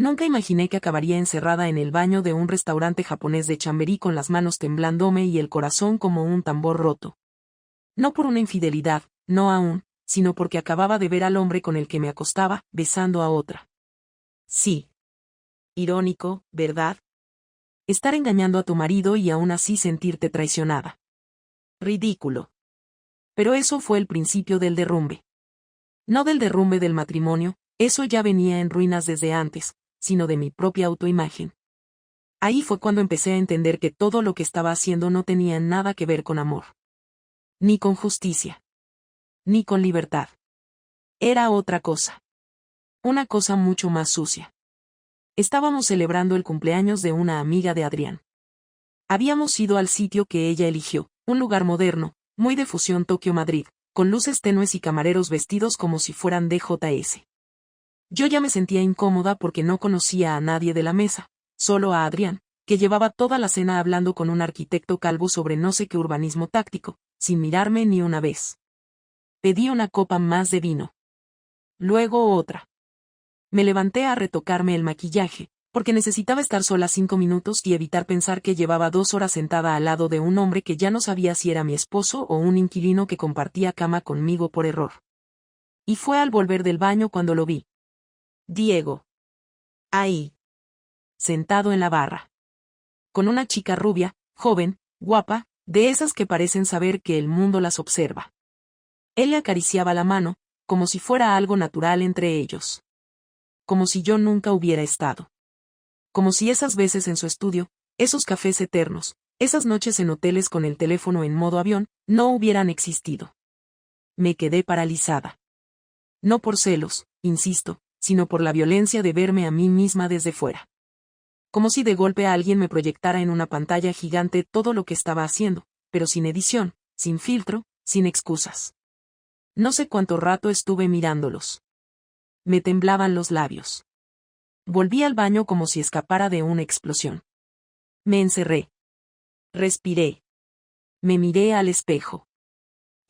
Nunca imaginé que acabaría encerrada en el baño de un restaurante japonés de Chamberí con las manos temblándome y el corazón como un tambor roto. No por una infidelidad, no aún, sino porque acababa de ver al hombre con el que me acostaba, besando a otra. Sí. Irónico, ¿verdad? Estar engañando a tu marido y aún así sentirte traicionada. Ridículo. Pero eso fue el principio del derrumbe. No del derrumbe del matrimonio, eso ya venía en ruinas desde antes, sino de mi propia autoimagen. Ahí fue cuando empecé a entender que todo lo que estaba haciendo no tenía nada que ver con amor. Ni con justicia. Ni con libertad. Era otra cosa. Una cosa mucho más sucia. Estábamos celebrando el cumpleaños de una amiga de Adrián. Habíamos ido al sitio que ella eligió, un lugar moderno, muy de fusión Tokio-Madrid, con luces tenues y camareros vestidos como si fueran DJS. Yo ya me sentía incómoda porque no conocía a nadie de la mesa, solo a Adrián, que llevaba toda la cena hablando con un arquitecto calvo sobre no sé qué urbanismo táctico, sin mirarme ni una vez. Pedí una copa más de vino. Luego otra. Me levanté a retocarme el maquillaje, porque necesitaba estar sola 5 minutos y evitar pensar que llevaba 2 horas sentada al lado de un hombre que ya no sabía si era mi esposo o un inquilino que compartía cama conmigo por error. Y fue al volver del baño cuando lo vi. Diego. Ahí. Sentado en la barra. Con una chica rubia, joven, guapa, de esas que parecen saber que el mundo las observa. Él le acariciaba la mano, como si fuera algo natural entre ellos. Como si yo nunca hubiera estado. Como si esas veces en su estudio, esos cafés eternos, esas noches en hoteles con el teléfono en modo avión, no hubieran existido. Me quedé paralizada. No por celos, insisto, sino por la violencia de verme a mí misma desde fuera. Como si de golpe alguien me proyectara en una pantalla gigante todo lo que estaba haciendo, pero sin edición, sin filtro, sin excusas. No sé cuánto rato estuve mirándolos. Me temblaban los labios. Volví al baño como si escapara de una explosión. Me encerré. Respiré. Me miré al espejo.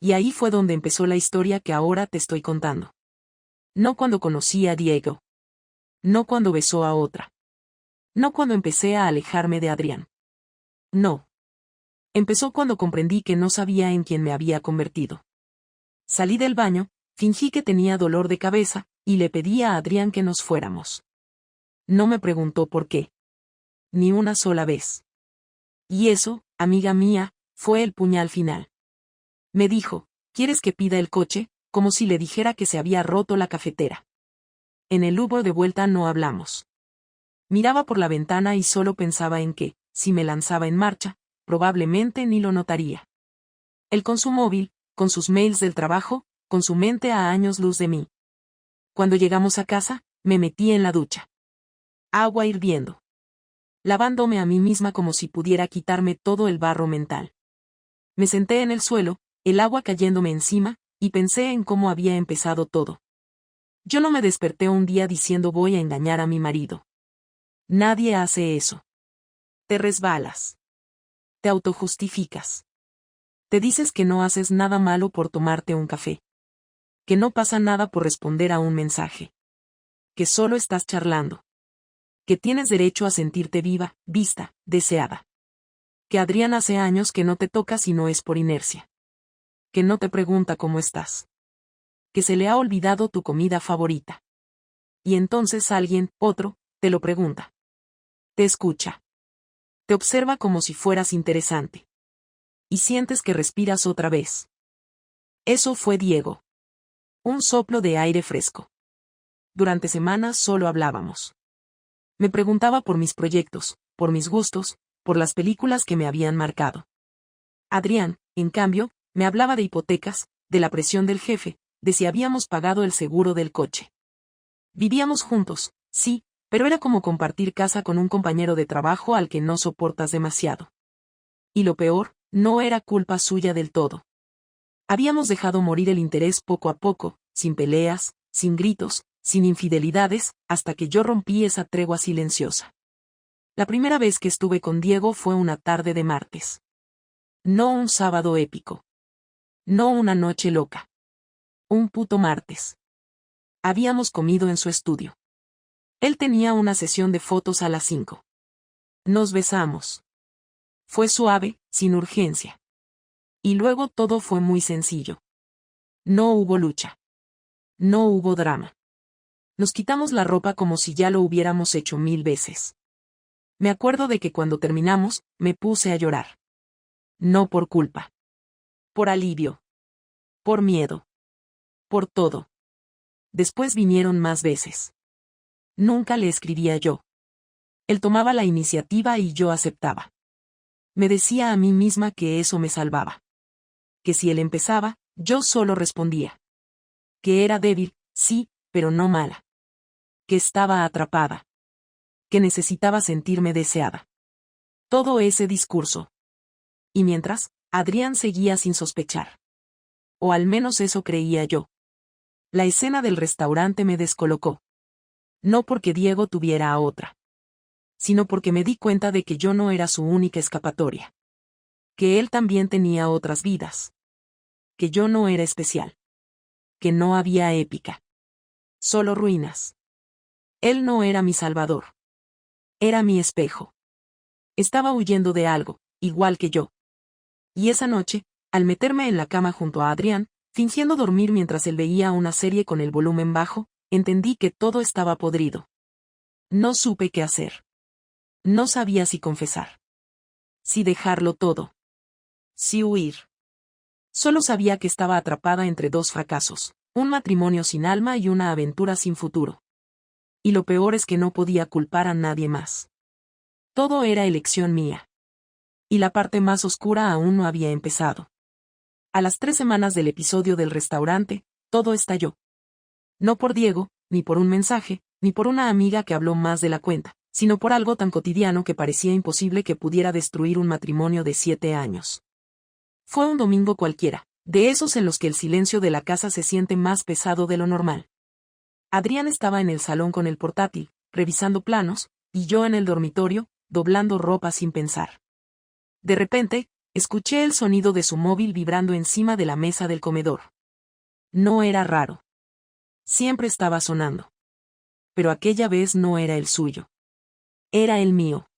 Y ahí fue donde empezó la historia que ahora te estoy contando. No cuando conocí a Diego. No cuando besó a otra. No cuando empecé a alejarme de Adrián. No. Empezó cuando comprendí que no sabía en quién me había convertido. Salí del baño, fingí que tenía dolor de cabeza, y le pedí a Adrián que nos fuéramos. No me preguntó por qué. Ni una sola vez. Y eso, amiga mía, fue el puñal final. Me dijo, ¿quieres que pida el coche? Como si le dijera que se había roto la cafetera. En el Uber de vuelta no hablamos. Miraba por la ventana y solo pensaba en que, si me lanzaba en marcha, probablemente ni lo notaría. Él con su móvil, con sus mails del trabajo, con su mente a años luz de mí. Cuando llegamos a casa, me metí en la ducha. Agua hirviendo. Lavándome a mí misma como si pudiera quitarme todo el barro mental. Me senté en el suelo, el agua cayéndome encima, y pensé en cómo había empezado todo. Yo no me desperté un día diciendo voy a engañar a mi marido. Nadie hace eso. Te resbalas. Te autojustificas. Te dices que no haces nada malo por tomarte un café. Que no pasa nada por responder a un mensaje. Que solo estás charlando. Que tienes derecho a sentirte viva, vista, deseada. Que Adrián hace años que no te toca si no es por inercia. Que no te pregunta cómo estás. Que se le ha olvidado tu comida favorita. Y entonces alguien, otro, te lo pregunta. Te escucha. Te observa como si fueras interesante. Y sientes que respiras otra vez. Eso fue Diego. Un soplo de aire fresco. Durante semanas solo hablábamos. Me preguntaba por mis proyectos, por mis gustos, por las películas que me habían marcado. Adrián, en cambio, me hablaba de hipotecas, de la presión del jefe, de si habíamos pagado el seguro del coche. Vivíamos juntos, sí, pero era como compartir casa con un compañero de trabajo al que no soportas demasiado. Y lo peor, no era culpa suya del todo. Habíamos dejado morir el interés poco a poco, sin peleas, sin gritos, sin infidelidades, hasta que yo rompí esa tregua silenciosa. La primera vez que estuve con Diego fue una tarde de martes. No un sábado épico. No una noche loca. Un puto martes. Habíamos comido en su estudio. Él tenía una sesión de fotos a las 5. Nos besamos. Fue suave, sin urgencia. Y luego todo fue muy sencillo. No hubo lucha. No hubo drama. Nos quitamos la ropa como si ya lo hubiéramos hecho 1000 veces. Me acuerdo de que cuando terminamos, me puse a llorar. No por culpa. Por alivio. Por miedo. Por todo. Después vinieron más veces. Nunca le escribía yo. Él tomaba la iniciativa y yo aceptaba. Me decía a mí misma que eso me salvaba. Que si él empezaba, yo solo respondía. Que era débil, sí, pero no mala. Que estaba atrapada. Que necesitaba sentirme deseada. Todo ese discurso. Y mientras, Adrián seguía sin sospechar. O al menos eso creía yo. La escena del restaurante me descolocó. No porque Diego tuviera a otra. Sino porque me di cuenta de que yo no era su única escapatoria. Que él también tenía otras vidas. Que yo no era especial. Que no había épica. Solo ruinas. Él no era mi salvador. Era mi espejo. Estaba huyendo de algo, igual que yo. Y esa noche, al meterme en la cama junto a Adrián, fingiendo dormir mientras él veía una serie con el volumen bajo, entendí que todo estaba podrido. No supe qué hacer. No sabía si confesar. Si dejarlo todo. Si huir. Solo sabía que estaba atrapada entre dos fracasos, un matrimonio sin alma y una aventura sin futuro. Y lo peor es que no podía culpar a nadie más. Todo era elección mía. Y la parte más oscura aún no había empezado. A las 3 semanas del episodio del restaurante, todo estalló. No por Diego, ni por un mensaje, ni por una amiga que habló más de la cuenta, sino por algo tan cotidiano que parecía imposible que pudiera destruir un matrimonio de 7 años. Fue un domingo cualquiera, de esos en los que el silencio de la casa se siente más pesado de lo normal. Adrián estaba en el salón con el portátil, revisando planos, y yo en el dormitorio, doblando ropa sin pensar. De repente, escuché el sonido de su móvil vibrando encima de la mesa del comedor. No era raro. Siempre estaba sonando. Pero aquella vez no era el suyo. Era el mío.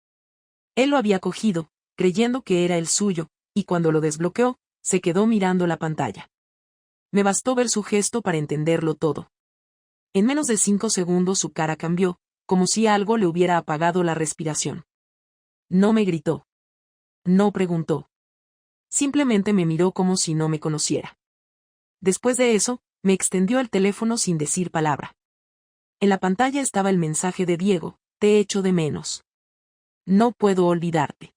Él lo había cogido, creyendo que era el suyo, y cuando lo desbloqueó, se quedó mirando la pantalla. Me bastó ver su gesto para entenderlo todo. En menos de 5 segundos su cara cambió, como si algo le hubiera apagado la respiración. No me gritó. No preguntó. Simplemente me miró como si no me conociera. Después de eso, me extendió el teléfono sin decir palabra. En la pantalla estaba el mensaje de Diego: te echo de menos. No puedo olvidarte.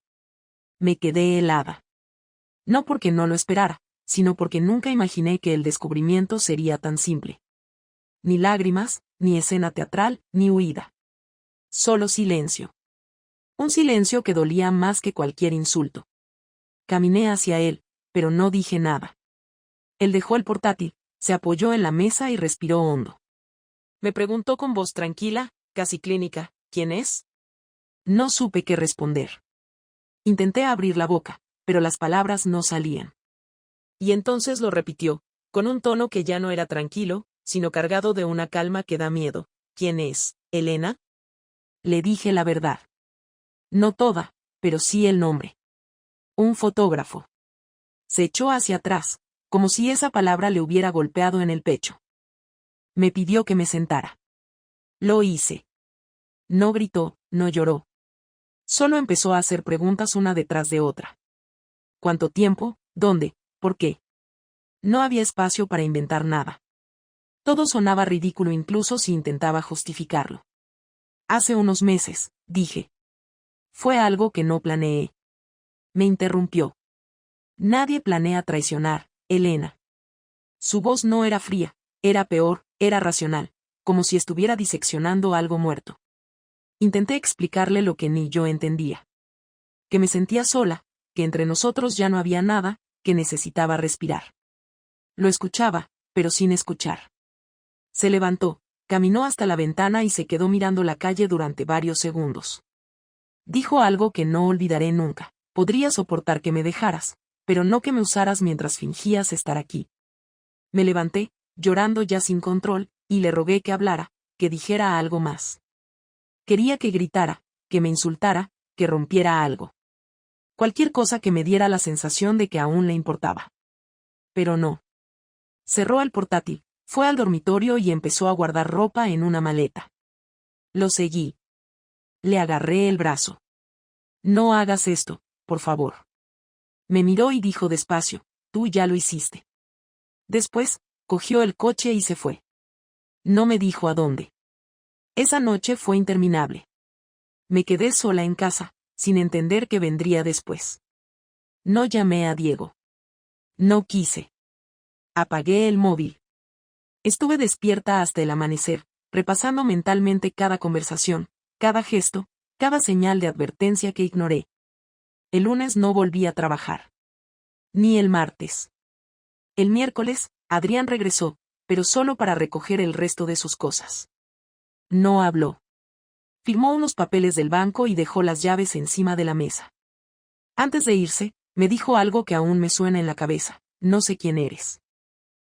Me quedé helada. No porque no lo esperara, sino porque nunca imaginé que el descubrimiento sería tan simple. Ni lágrimas, ni escena teatral, ni huida. Solo silencio. Un silencio que dolía más que cualquier insulto. Caminé hacia él, pero no dije nada. Él dejó el portátil, se apoyó en la mesa y respiró hondo. Me preguntó con voz tranquila, casi clínica, ¿quién es? No supe qué responder. Intenté abrir la boca, pero las palabras no salían. Y entonces lo repitió, con un tono que ya no era tranquilo, sino cargado de una calma que da miedo. ¿Quién es, Elena? Le dije la verdad. No toda, pero sí el nombre. Un fotógrafo. Se echó hacia atrás, como si esa palabra le hubiera golpeado en el pecho. Me pidió que me sentara. Lo hice. No gritó, no lloró. Solo empezó a hacer preguntas una detrás de otra. ¿Cuánto tiempo? ¿Dónde? ¿Por qué? No había espacio para inventar nada. Todo sonaba ridículo incluso si intentaba justificarlo. Hace unos meses, dije. Fue algo que no planeé. Me interrumpió. Nadie planea traicionar, Elena. Su voz no era fría, era peor, era racional, como si estuviera diseccionando algo muerto. Intenté explicarle lo que ni yo entendía. Que me sentía sola, que entre nosotros ya no había nada, que necesitaba respirar. Lo escuchaba, pero sin escuchar. Se levantó, caminó hasta la ventana y se quedó mirando la calle durante varios segundos. Dijo algo que no olvidaré nunca. Podría soportar que me dejaras, pero no que me usaras mientras fingías estar aquí. Me levanté, llorando ya sin control, y le rogué que hablara, que dijera algo más. Quería que gritara, que me insultara, que rompiera algo. Cualquier cosa que me diera la sensación de que aún le importaba. Pero no. Cerró el portátil, fue al dormitorio y empezó a guardar ropa en una maleta. Lo seguí. Le agarré el brazo. No hagas esto, por favor. Me miró y dijo despacio, tú ya lo hiciste. Después, cogió el coche y se fue. No me dijo a dónde. Esa noche fue interminable. Me quedé sola en casa, sin entender qué vendría después. No llamé a Diego. No quise. Apagué el móvil. Estuve despierta hasta el amanecer, repasando mentalmente cada conversación, cada gesto, cada señal de advertencia que ignoré. El lunes no volví a trabajar. Ni el martes. El miércoles, Adrián regresó, pero solo para recoger el resto de sus cosas. No habló. Firmó unos papeles del banco y dejó las llaves encima de la mesa. Antes de irse, me dijo algo que aún me suena en la cabeza, no sé quién eres.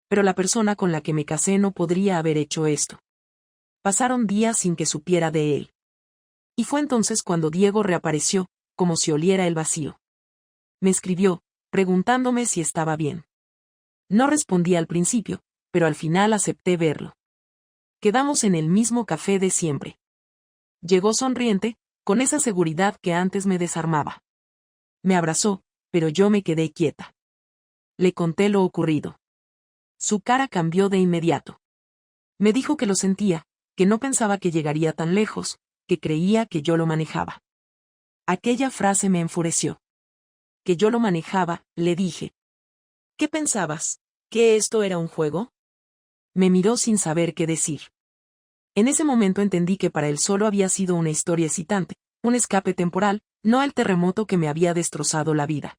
Pero la persona con la que me casé no podría haber hecho esto. Pasaron días sin que supiera de él. Y fue entonces cuando Diego reapareció, como si oliera el vacío. Me escribió, preguntándome si estaba bien. No respondí al principio, pero al final acepté verlo. Quedamos en el mismo café de siempre. Llegó sonriente, con esa seguridad que antes me desarmaba. Me abrazó, pero yo me quedé quieta. Le conté lo ocurrido. Su cara cambió de inmediato. Me dijo que lo sentía, que no pensaba que llegaría tan lejos, que creía que yo lo manejaba. Aquella frase me enfureció. Que yo lo manejaba, le dije. ¿Qué pensabas? ¿Que esto era un juego? Me miró sin saber qué decir. En ese momento entendí que para él solo había sido una historia excitante, un escape temporal, no el terremoto que me había destrozado la vida.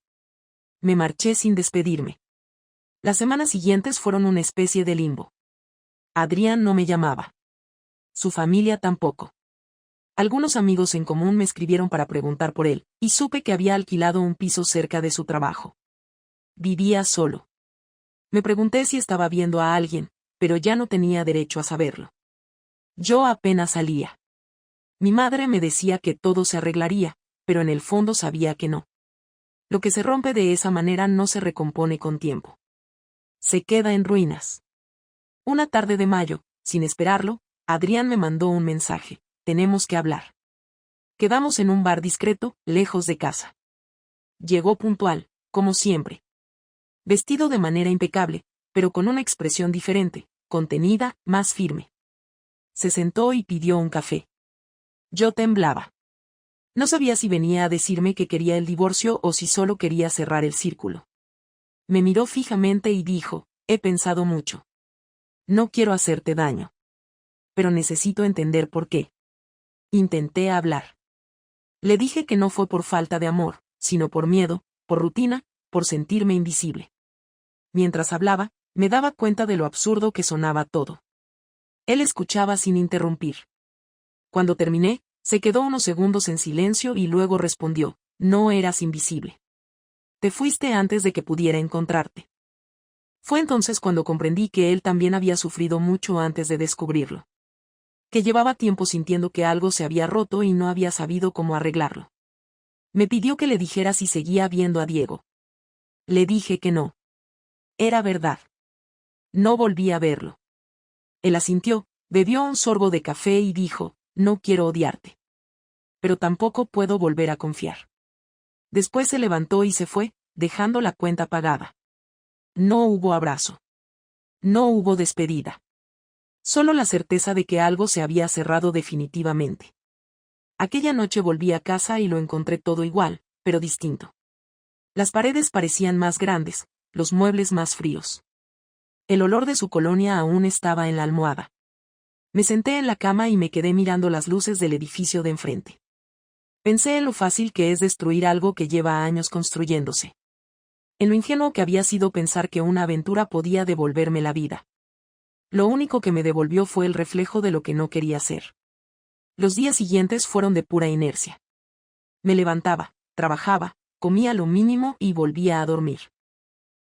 Me marché sin despedirme. Las semanas siguientes fueron una especie de limbo. Adrián no me llamaba. Su familia tampoco. Algunos amigos en común me escribieron para preguntar por él, y supe que había alquilado un piso cerca de su trabajo. Vivía solo. Me pregunté si estaba viendo a alguien, pero ya no tenía derecho a saberlo. Yo apenas salía. Mi madre me decía que todo se arreglaría, pero en el fondo sabía que no. Lo que se rompe de esa manera no se recompone con tiempo. Se queda en ruinas. Una tarde de mayo, sin esperarlo, Adrián me mandó un mensaje. Tenemos que hablar. Quedamos en un bar discreto, lejos de casa. Llegó puntual, como siempre. Vestido de manera impecable, pero con una expresión diferente, contenida, más firme. Se sentó y pidió un café. Yo temblaba. No sabía si venía a decirme que quería el divorcio o si solo quería cerrar el círculo. Me miró fijamente y dijo, he pensado mucho. No quiero hacerte daño. Pero necesito entender por qué. Intenté hablar. Le dije que no fue por falta de amor, sino por miedo, por rutina, por sentirme invisible. Mientras hablaba, me daba cuenta de lo absurdo que sonaba todo. Él escuchaba sin interrumpir. Cuando terminé, se quedó unos segundos en silencio y luego respondió, no eras invisible. Te fuiste antes de que pudiera encontrarte. Fue entonces cuando comprendí que él también había sufrido mucho antes de descubrirlo. Que llevaba tiempo sintiendo que algo se había roto y no había sabido cómo arreglarlo. Me pidió que le dijera si seguía viendo a Diego. Le dije que no. Era verdad. No volví a verlo. Él asintió, bebió un sorbo de café y dijo, no quiero odiarte. Pero tampoco puedo volver a confiar. Después se levantó y se fue, dejando la cuenta pagada. No hubo abrazo. No hubo despedida. Solo la certeza de que algo se había cerrado definitivamente. Aquella noche volví a casa y lo encontré todo igual, pero distinto. Las paredes parecían más grandes, los muebles más fríos. El olor de su colonia aún estaba en la almohada. Me senté en la cama y me quedé mirando las luces del edificio de enfrente. Pensé en lo fácil que es destruir algo que lleva años construyéndose. En lo ingenuo que había sido pensar que una aventura podía devolverme la vida. Lo único que me devolvió fue el reflejo de lo que no quería ser. Los días siguientes fueron de pura inercia. Me levantaba, trabajaba, comía lo mínimo y volvía a dormir.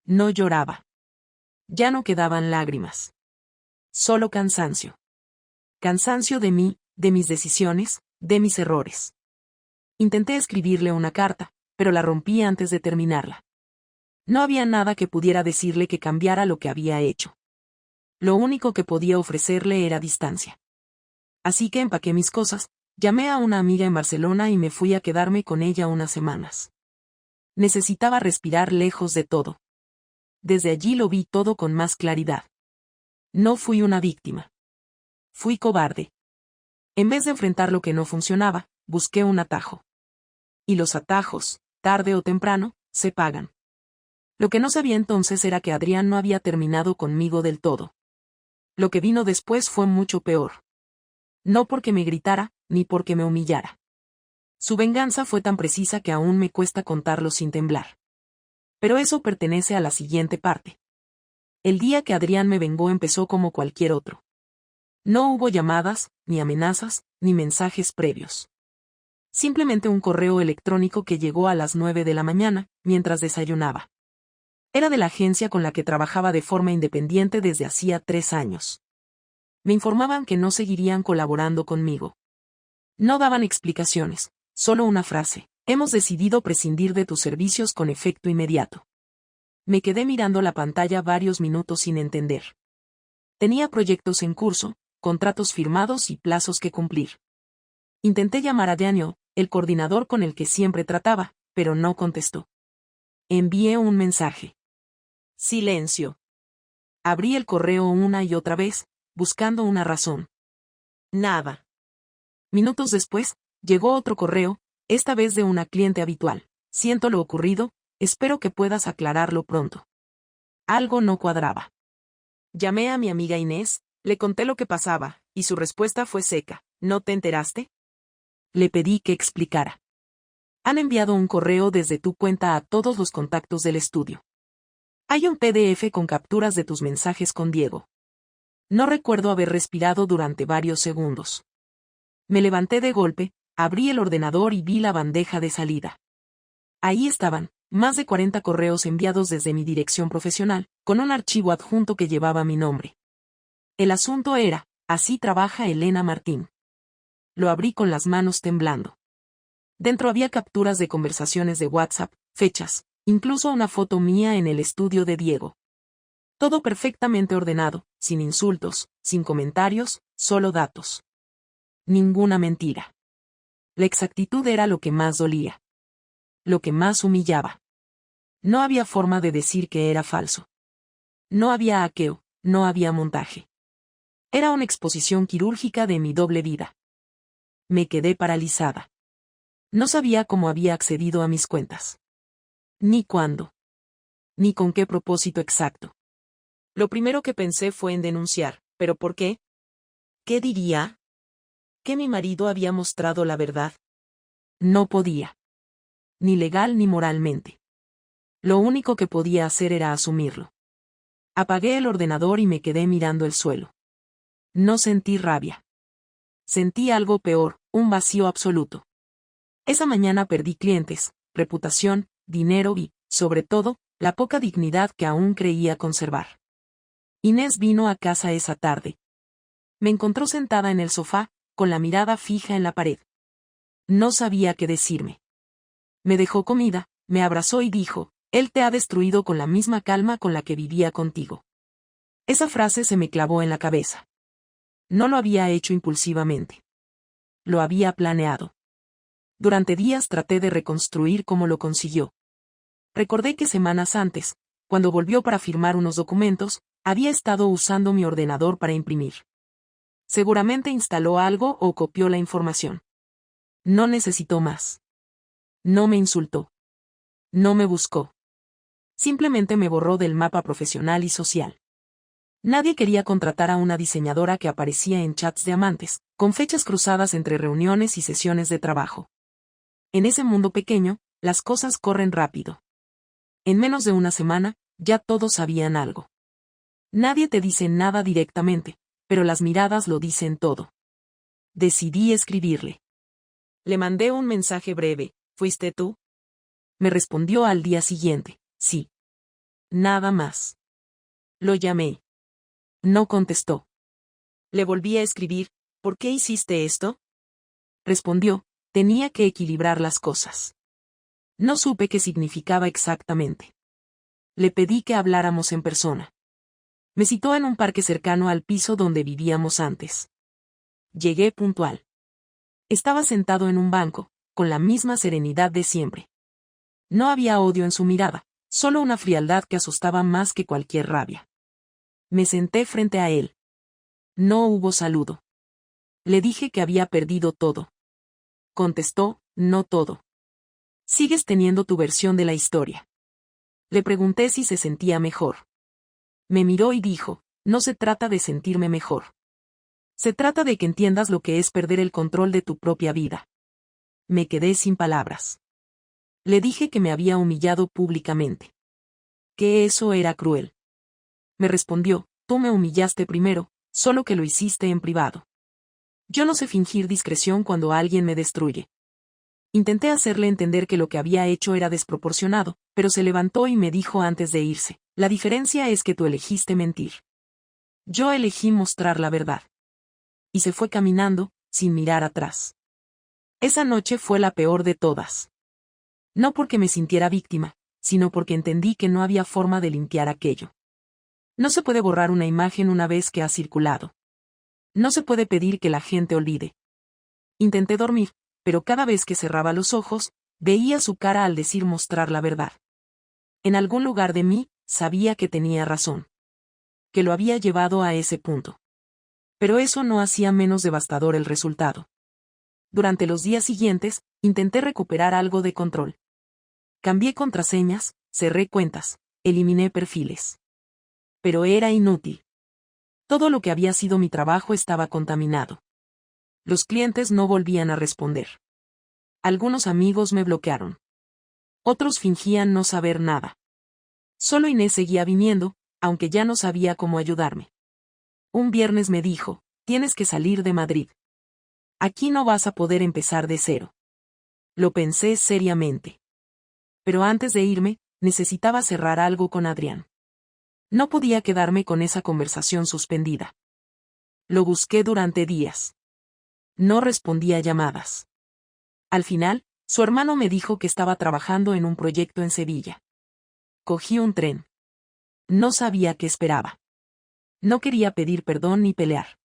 No lloraba. Ya no quedaban lágrimas. Solo cansancio. Cansancio de mí, de mis decisiones, de mis errores. Intenté escribirle una carta, pero la rompí antes de terminarla. No había nada que pudiera decirle que cambiara lo que había hecho. Lo único que podía ofrecerle era distancia. Así que empaqué mis cosas, llamé a una amiga en Barcelona y me fui a quedarme con ella unas semanas. Necesitaba respirar lejos de todo. Desde allí lo vi todo con más claridad. No fui una víctima. Fui cobarde. En vez de enfrentar lo que no funcionaba, busqué un atajo. Y los atajos, tarde o temprano, se pagan. Lo que no sabía entonces era que Adrián no había terminado conmigo del todo. Lo que vino después fue mucho peor. No porque me gritara, ni porque me humillara. Su venganza fue tan precisa que aún me cuesta contarlo sin temblar. Pero eso pertenece a la siguiente parte. El día que Adrián me vengó empezó como cualquier otro. No hubo llamadas, ni amenazas, ni mensajes previos. Simplemente un correo electrónico que llegó a las 9 de la mañana, mientras desayunaba. Era de la agencia con la que trabajaba de forma independiente desde hacía 3 años. Me informaban que no seguirían colaborando conmigo. No daban explicaciones, solo una frase: hemos decidido prescindir de tus servicios con efecto inmediato. Me quedé mirando la pantalla varios minutos sin entender. Tenía proyectos en curso, contratos firmados y plazos que cumplir. Intenté llamar a Daniel, el coordinador con el que siempre trataba, pero no contestó. Envié un mensaje. Silencio. Abrí el correo una y otra vez, buscando una razón. Nada. Minutos después, llegó otro correo, esta vez de una cliente habitual. Siento lo ocurrido, espero que puedas aclararlo pronto. Algo no cuadraba. Llamé a mi amiga Inés, le conté lo que pasaba, y su respuesta fue seca. ¿No te enteraste? Le pedí que explicara. Han enviado un correo desde tu cuenta a todos los contactos del estudio. Hay un PDF con capturas de tus mensajes con Diego. No recuerdo haber respirado durante varios segundos. Me levanté de golpe, abrí el ordenador y vi la bandeja de salida. Ahí estaban, más de 40 correos enviados desde mi dirección profesional, con un archivo adjunto que llevaba mi nombre. El asunto era: así trabaja Elena Martín. Lo abrí con las manos temblando. Dentro había capturas de conversaciones de WhatsApp, fechas, incluso una foto mía en el estudio de Diego. Todo perfectamente ordenado, sin insultos, sin comentarios, solo datos. Ninguna mentira. La exactitud era lo que más dolía. Lo que más humillaba. No había forma de decir que era falso. No había hackeo, no había montaje. Era una exposición quirúrgica de mi doble vida. Me quedé paralizada. No sabía cómo había accedido a mis cuentas. Ni cuándo. Ni con qué propósito exacto. Lo primero que pensé fue en denunciar, ¿pero por qué? ¿Qué diría? ¿Que mi marido había mostrado la verdad? No podía. Ni legal ni moralmente. Lo único que podía hacer era asumirlo. Apagué el ordenador y me quedé mirando el suelo. No sentí rabia. Sentí algo peor, un vacío absoluto. Esa mañana perdí clientes, reputación, dinero y, sobre todo, la poca dignidad que aún creía conservar. Inés vino a casa esa tarde. Me encontró sentada en el sofá, con la mirada fija en la pared. No sabía qué decirme. Me dejó comida, me abrazó y dijo: él te ha destruido con la misma calma con la que vivía contigo. Esa frase se me clavó en la cabeza. No lo había hecho impulsivamente. Lo había planeado. Durante días traté de reconstruir cómo lo consiguió. Recordé que semanas antes, cuando volvió para firmar unos documentos, había estado usando mi ordenador para imprimir. Seguramente instaló algo o copió la información. No necesitó más. No me insultó. No me buscó. Simplemente me borró del mapa profesional y social. Nadie quería contratar a una diseñadora que aparecía en chats de amantes, con fechas cruzadas entre reuniones y sesiones de trabajo. En ese mundo pequeño, las cosas corren rápido. En menos de una semana, ya todos sabían algo. Nadie te dice nada directamente, pero las miradas lo dicen todo. Decidí escribirle. Le mandé un mensaje breve: ¿fuiste tú? Me respondió al día siguiente: sí. Nada más. Lo llamé. No contestó. Le volví a escribir: ¿por qué hiciste esto? respondió, tenía que equilibrar las cosas. No supe qué significaba exactamente. Le pedí que habláramos en persona. Me citó en un parque cercano al piso donde vivíamos antes. Llegué puntual. Estaba sentado en un banco, con la misma serenidad de siempre. No había odio en su mirada, solo una frialdad que asustaba más que cualquier rabia. Me senté frente a él. No hubo saludo. Le dije que había perdido todo. Contestó, no todo. Sigues teniendo tu versión de la historia. Le pregunté si se sentía mejor. Me miró y dijo, no se trata de sentirme mejor. Se trata de que entiendas lo que es perder el control de tu propia vida. Me quedé sin palabras. Le dije que me había humillado públicamente. Que eso era cruel. Me respondió, tú me humillaste primero, solo que lo hiciste en privado. Yo no sé fingir discreción cuando alguien me destruye. Intenté hacerle entender que lo que había hecho era desproporcionado, pero se levantó y me dijo antes de irse, la diferencia es que tú elegiste mentir. Yo elegí mostrar la verdad. Y se fue caminando, sin mirar atrás. Esa noche fue la peor de todas. No porque me sintiera víctima, sino porque entendí que no había forma de limpiar aquello. No se puede borrar una imagen una vez que ha circulado. No se puede pedir que la gente olvide. Intenté dormir, pero cada vez que cerraba los ojos, veía su cara al decir mostrar la verdad. En algún lugar de mí, sabía que tenía razón. Que lo había llevado a ese punto. Pero eso no hacía menos devastador el resultado. Durante los días siguientes, intenté recuperar algo de control. Cambié contraseñas, cerré cuentas, eliminé perfiles. Pero era inútil. Todo lo que había sido mi trabajo estaba contaminado. Los clientes no volvían a responder. Algunos amigos me bloquearon. Otros fingían no saber nada. Solo Inés seguía viniendo, aunque ya no sabía cómo ayudarme. Un viernes me dijo, tienes que salir de Madrid. Aquí no vas a poder empezar de cero. Lo pensé seriamente. Pero antes de irme, necesitaba cerrar algo con Adrián. No podía quedarme con esa conversación suspendida. Lo busqué durante días. No respondía llamadas. Al final, su hermano me dijo que estaba trabajando en un proyecto en Sevilla. Cogí un tren. No sabía qué esperaba. No quería pedir perdón ni pelear.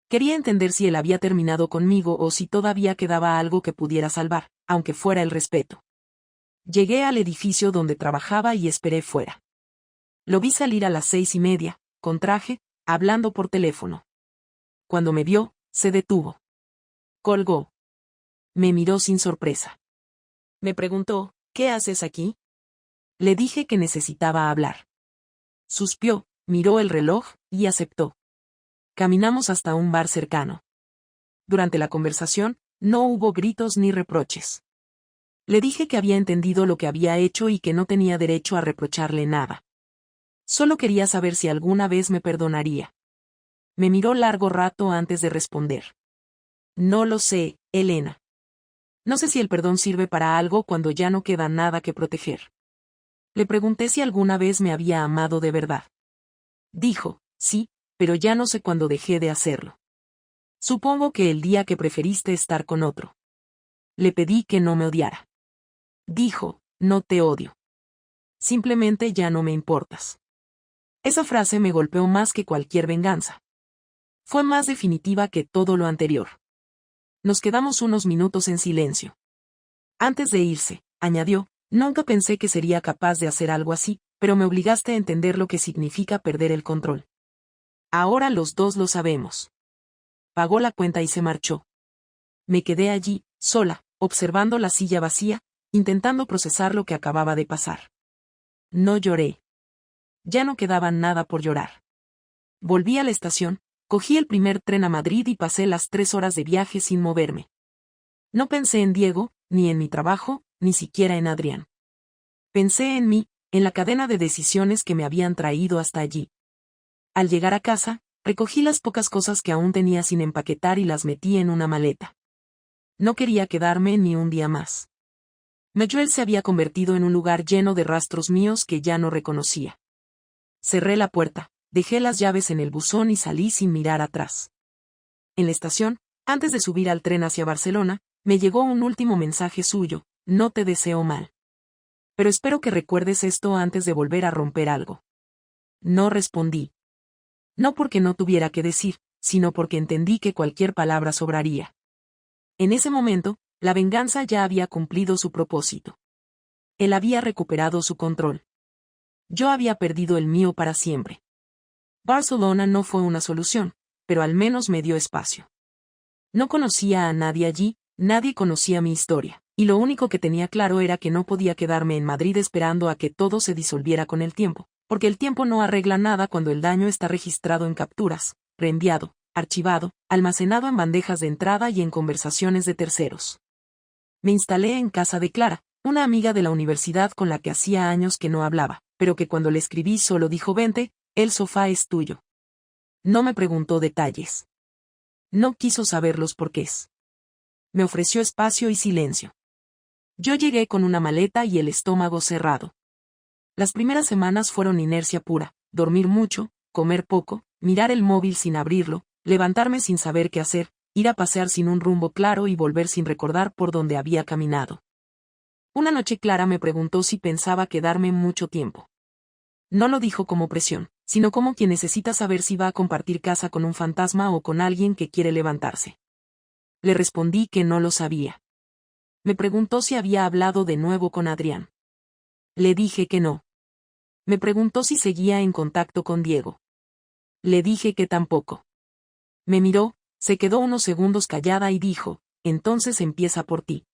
Quería entender si él había terminado conmigo o si todavía quedaba algo que pudiera salvar, aunque fuera el respeto. Llegué al edificio donde trabajaba y esperé fuera. Lo vi salir a las 6:30, con traje, hablando por teléfono. Cuando me vio, se detuvo. Colgó. Me miró sin sorpresa. Me preguntó, ¿qué haces aquí? Le dije que necesitaba hablar. Suspiró, miró el reloj, y aceptó. Caminamos hasta un bar cercano. Durante la conversación, no hubo gritos ni reproches. Le dije que había entendido lo que había hecho y que no tenía derecho a reprocharle nada. Solo quería saber si alguna vez me perdonaría. Me miró largo rato antes de responder. No lo sé, Elena. No sé si el perdón sirve para algo cuando ya no queda nada que proteger. Le pregunté si alguna vez me había amado de verdad. Dijo, sí, pero ya no sé cuándo dejé de hacerlo. Supongo que el día que preferiste estar con otro. Le pedí que no me odiara. Dijo, no te odio. Simplemente ya no me importas. Esa frase me golpeó más que cualquier venganza. Fue más definitiva que todo lo anterior. Nos quedamos unos minutos en silencio. Antes de irse, añadió, nunca pensé que sería capaz de hacer algo así, pero me obligaste a entender lo que significa perder el control. Ahora los dos lo sabemos. Pagó la cuenta y se marchó. Me quedé allí, sola, observando la silla vacía, intentando procesar lo que acababa de pasar. No lloré. Ya no quedaba nada por llorar. Volví a la estación, cogí el primer tren a Madrid y pasé las 3 horas de viaje sin moverme. No pensé en Diego, ni en mi trabajo, ni siquiera en Adrián. Pensé en mí, en la cadena de decisiones que me habían traído hasta allí. Al llegar a casa, recogí las pocas cosas que aún tenía sin empaquetar y las metí en una maleta. No quería quedarme ni un día más. Mayuel se había convertido en un lugar lleno de rastros míos que ya no reconocía. Cerré la puerta, dejé las llaves en el buzón y salí sin mirar atrás. En la estación, Antes de subir al tren hacia Barcelona, me llegó un último mensaje suyo: no te deseo mal. Pero espero que recuerdes esto antes de volver a romper algo. No respondí. No porque no tuviera que decir, sino porque entendí que cualquier palabra sobraría. En ese momento, la venganza ya había cumplido su propósito. Él había recuperado su control. Yo había perdido el mío para siempre. Barcelona no fue una solución, pero al menos me dio espacio. No conocía a nadie allí, nadie conocía mi historia, y lo único que tenía claro era que no podía quedarme en Madrid esperando a que todo se disolviera con el tiempo, porque el tiempo no arregla nada cuando el daño está registrado en capturas, reenviado, archivado, almacenado en bandejas de entrada y en conversaciones de terceros. Me instalé en casa de Clara, una amiga de la universidad con la que hacía años que no hablaba, pero que cuando le escribí solo dijo: vente, el sofá es tuyo. No me preguntó detalles. No quiso saber los porqués. Me ofreció espacio y silencio. Yo llegué con una maleta y el estómago cerrado. Las primeras semanas fueron inercia pura: dormir mucho, comer poco, mirar el móvil sin abrirlo, levantarme sin saber qué hacer, ir a pasear sin un rumbo claro y volver sin recordar por dónde había caminado. Una noche Clara me preguntó si pensaba quedarme mucho tiempo. No lo dijo como presión, sino como quien necesita saber si va a compartir casa con un fantasma o con alguien que quiere levantarse. Le respondí que no lo sabía. Me preguntó si había hablado de nuevo con Adrián. Le dije que no. Me preguntó si seguía en contacto con Diego. Le dije que tampoco. Me miró, se quedó unos segundos callada y dijo: entonces empieza por ti.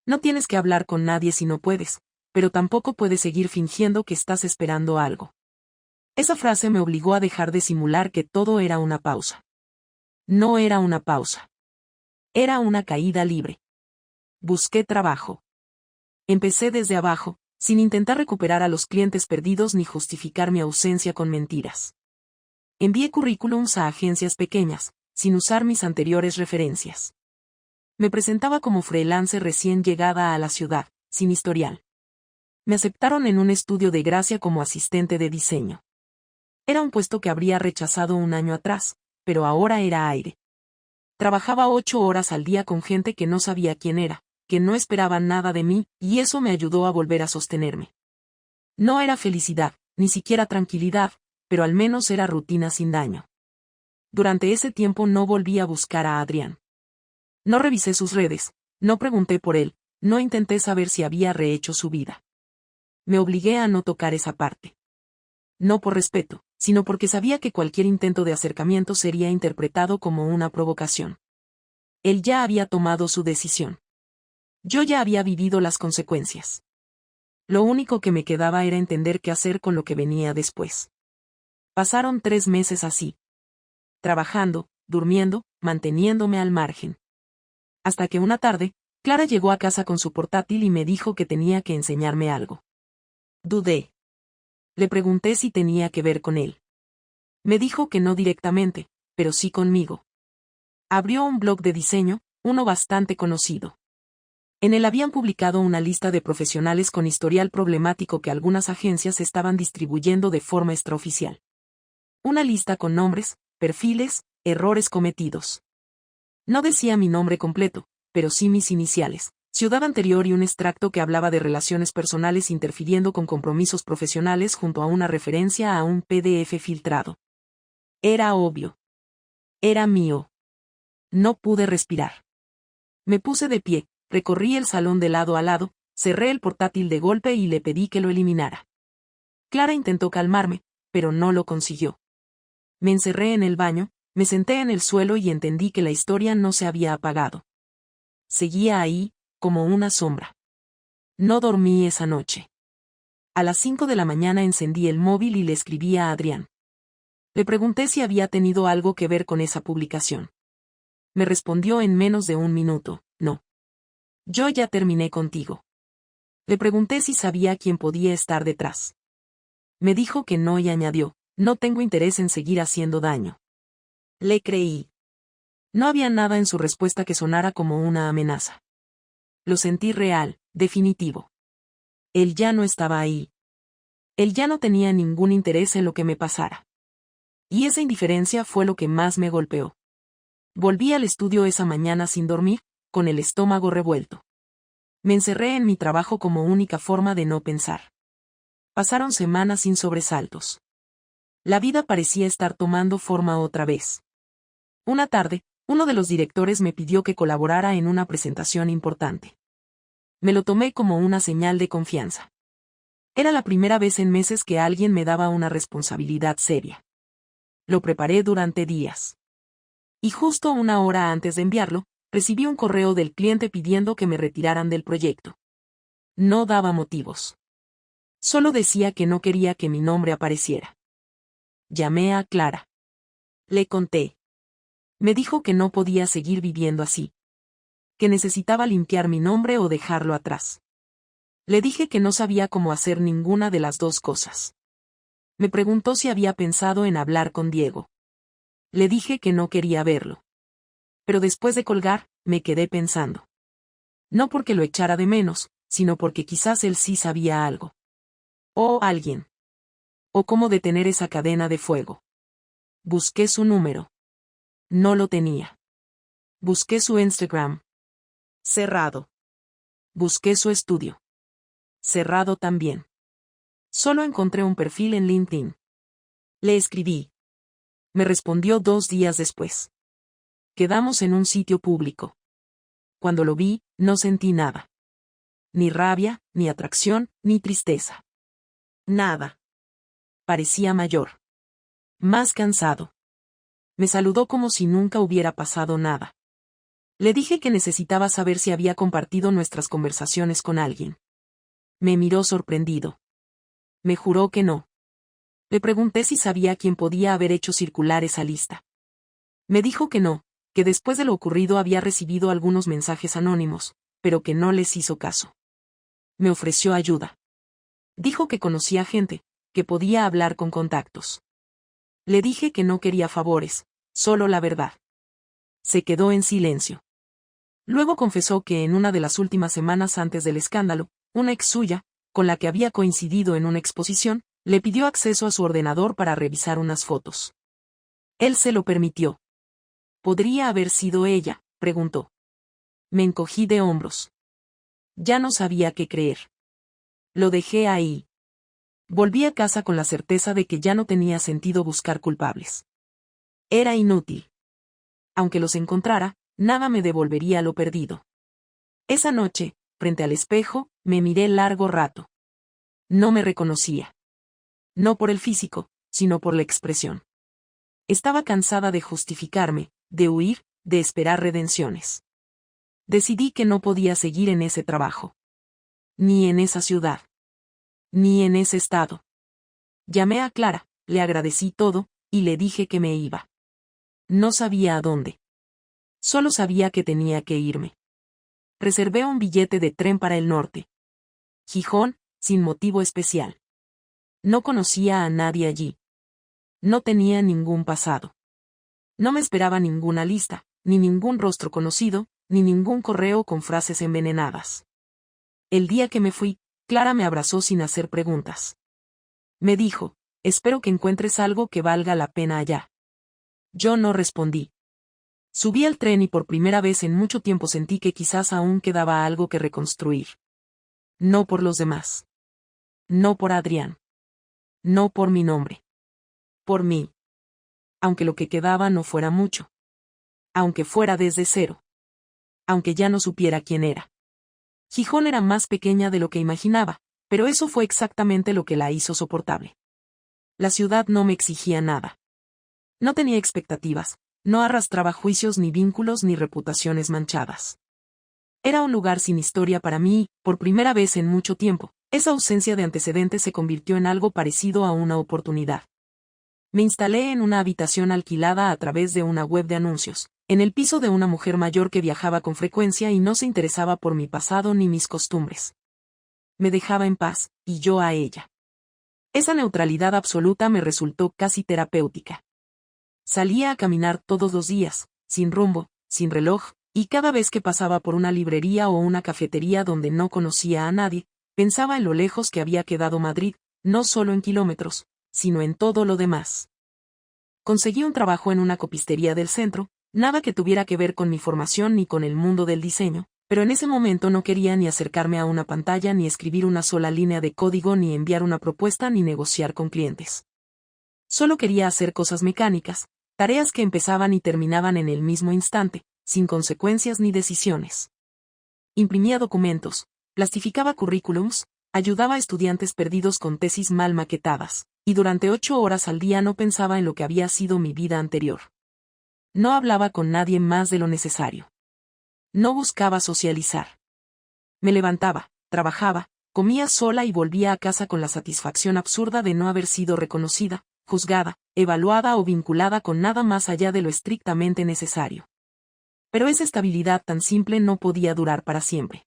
No tienes que hablar con nadie si no puedes, pero tampoco puedes seguir fingiendo que estás esperando algo. Esa frase me obligó a dejar de simular que todo era una pausa. No era una pausa. Era una caída libre. Busqué trabajo. Empecé desde abajo, sin intentar recuperar a los clientes perdidos ni justificar mi ausencia con mentiras. Envié currículums a agencias pequeñas, sin usar mis anteriores referencias. Me presentaba como freelancer recién llegada a la ciudad, sin historial. Me aceptaron en un estudio de Gracia como asistente de diseño. Era un puesto que habría rechazado un año atrás, pero ahora era aire. Trabajaba 8 horas al día con gente que no sabía quién era, que no esperaba nada de mí, y eso me ayudó a volver a sostenerme. No era felicidad, ni siquiera tranquilidad, pero al menos era rutina sin daño. Durante ese tiempo no volví a buscar a Adrián. No revisé sus redes, no pregunté por él, no intenté saber si había rehecho su vida. Me obligué a no tocar esa parte. No por respeto, sino porque sabía que cualquier intento de acercamiento sería interpretado como una provocación. Él ya había tomado su decisión. Yo ya había vivido las consecuencias. Lo único que me quedaba era entender qué hacer con lo que venía después. Pasaron 3 meses así. Trabajando, durmiendo, manteniéndome al margen. Hasta que una tarde, Clara llegó a casa con su portátil y me dijo que tenía que enseñarme algo. Dudé. Le pregunté si tenía que ver con él. Me dijo que no directamente, pero sí conmigo. Abrió un blog de diseño, uno bastante conocido. En él habían publicado una lista de profesionales con historial problemático que algunas agencias estaban distribuyendo de forma extraoficial. Una lista con nombres, perfiles, errores cometidos. No decía mi nombre completo, pero sí mis iniciales, ciudad anterior y un extracto que hablaba de relaciones personales interfiriendo con compromisos profesionales junto a una referencia a un PDF filtrado. Era obvio. Era mío. No pude respirar. Me puse de pie, recorrí el salón de lado a lado, cerré el portátil de golpe y le pedí que lo eliminara. Clara intentó calmarme, pero no lo consiguió. Me encerré en el baño, me senté en el suelo y entendí que la historia no se había apagado. Seguía ahí, como una sombra. No dormí esa noche. A las 5 de la mañana encendí el móvil y le escribí a Adrián. Le pregunté si había tenido algo que ver con esa publicación. Me respondió en menos de un minuto: no. Yo ya terminé contigo. Le pregunté si sabía quién podía estar detrás. Me dijo que no y añadió: no tengo interés en seguir haciendo daño. Le creí. No había nada en su respuesta que sonara como una amenaza. Lo sentí real, definitivo. Él ya no estaba ahí. Él ya no tenía ningún interés en lo que me pasara. Y esa indiferencia fue lo que más me golpeó. Volví al estudio esa mañana sin dormir, con el estómago revuelto. Me encerré en mi trabajo como única forma de no pensar. Pasaron semanas sin sobresaltos. La vida parecía estar tomando forma otra vez. Una tarde, uno de los directores me pidió que colaborara en una presentación importante. Me lo tomé como una señal de confianza. Era la primera vez en meses que alguien me daba una responsabilidad seria. Lo preparé durante días. Y justo una hora antes de enviarlo, recibí un correo del cliente pidiendo que me retiraran del proyecto. No daba motivos. Solo decía que no quería que mi nombre apareciera. Llamé a Clara. Le conté. Me dijo que no podía seguir viviendo así. Que necesitaba limpiar mi nombre o dejarlo atrás. Le dije que no sabía cómo hacer ninguna de las dos cosas. Me preguntó si había pensado en hablar con Diego. Le dije que no quería verlo. Pero después de colgar, me quedé pensando. No porque lo echara de menos, sino porque quizás él sí sabía algo. O alguien. O cómo detener esa cadena de fuego. Busqué su número. No lo tenía. Busqué su Instagram. Cerrado. Busqué su estudio. Cerrado también. Solo encontré un perfil en LinkedIn. Le escribí. Me respondió 2 días después. Quedamos en un sitio público. Cuando lo vi, no sentí nada. Ni rabia, ni atracción, ni tristeza. Nada. Parecía mayor. Más cansado. Me saludó como si nunca hubiera pasado nada. Le dije que necesitaba saber si había compartido nuestras conversaciones con alguien. Me miró sorprendido. Me juró que no. Le pregunté si sabía quién podía haber hecho circular esa lista. Me dijo que no, que después de lo ocurrido había recibido algunos mensajes anónimos, pero que no les hizo caso. Me ofreció ayuda. Dijo que conocía gente, que podía hablar con contactos. Le dije que no quería favores, solo la verdad. Se quedó en silencio. Luego confesó que en una de las últimas semanas antes del escándalo, una ex suya, con la que había coincidido en una exposición, le pidió acceso a su ordenador para revisar unas fotos. Él se lo permitió. ¿Podría haber sido ella?, preguntó. Me encogí de hombros. Ya no sabía qué creer. Lo dejé ahí. Volví a casa con la certeza de que ya no tenía sentido buscar culpables. Era inútil. Aunque los encontrara, nada me devolvería lo perdido. Esa noche, frente al espejo, me miré largo rato. No me reconocía. No por el físico, sino por la expresión. Estaba cansada de justificarme, de huir, de esperar redenciones. Decidí que no podía seguir en ese trabajo. Ni en esa ciudad. Ni en ese estado. Llamé a Clara, le agradecí todo, y le dije que me iba. No sabía a dónde. Solo sabía que tenía que irme. Reservé un billete de tren para el norte. Gijón, sin motivo especial. No conocía a nadie allí. No tenía ningún pasado. No me esperaba ninguna lista, ni ningún rostro conocido, ni ningún correo con frases envenenadas. El día que me fui, Clara me abrazó sin hacer preguntas. Me dijo, espero que encuentres algo que valga la pena allá. Yo no respondí. Subí al tren y por primera vez en mucho tiempo sentí que quizás aún quedaba algo que reconstruir. No por los demás. No por Adrián. No por mi nombre. Por mí. Aunque lo que quedaba no fuera mucho. Aunque fuera desde cero. Aunque ya no supiera quién era. Gijón era más pequeña de lo que imaginaba, pero eso fue exactamente lo que la hizo soportable. La ciudad no me exigía nada. No tenía expectativas, no arrastraba juicios ni vínculos ni reputaciones manchadas. Era un lugar sin historia para mí y, por primera vez en mucho tiempo, esa ausencia de antecedentes se convirtió en algo parecido a una oportunidad. Me instalé en una habitación alquilada a través de una web de anuncios, en el piso de una mujer mayor que viajaba con frecuencia y no se interesaba por mi pasado ni mis costumbres. Me dejaba en paz, y yo a ella. Esa neutralidad absoluta me resultó casi terapéutica. Salía a caminar todos los días, sin rumbo, sin reloj, y cada vez que pasaba por una librería o una cafetería donde no conocía a nadie, pensaba en lo lejos que había quedado Madrid, no solo en kilómetros, sino en todo lo demás. Conseguí un trabajo en una copistería del centro, Nada que tuviera que ver con mi formación ni con el mundo del diseño, pero en ese momento no quería ni acercarme a una pantalla ni escribir una sola línea de código ni enviar una propuesta ni negociar con clientes. Solo quería hacer cosas mecánicas, tareas que empezaban y terminaban en el mismo instante, sin consecuencias ni decisiones. Imprimía documentos, plastificaba currículums, ayudaba a estudiantes perdidos con tesis mal maquetadas, y durante 8 horas al día no pensaba en lo que había sido mi vida anterior. No hablaba con nadie más de lo necesario. No buscaba socializar. Me levantaba, trabajaba, comía sola y volvía a casa con la satisfacción absurda de no haber sido reconocida, juzgada, evaluada o vinculada con nada más allá de lo estrictamente necesario. Pero esa estabilidad tan simple no podía durar para siempre.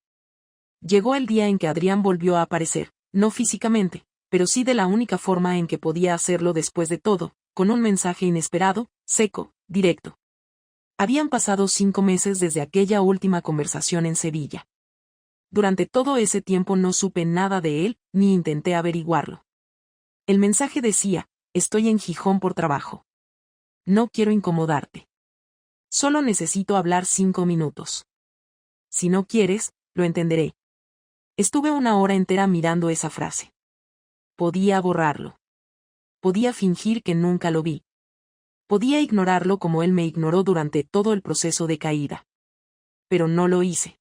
Llegó el día en que Adrián volvió a aparecer, no físicamente, pero sí de la única forma en que podía hacerlo después de todo, con un mensaje inesperado, seco, directo. Habían pasado 5 meses desde aquella última conversación en Sevilla. Durante todo ese tiempo no supe nada de él, ni intenté averiguarlo. El mensaje decía: estoy en Gijón por trabajo. No quiero incomodarte. Solo necesito hablar 5 minutos. Si no quieres, lo entenderé. Estuve 1 hora entera mirando esa frase. Podía borrarlo. Podía fingir que nunca lo vi. Podía ignorarlo como él me ignoró durante todo el proceso de caída. Pero no lo hice.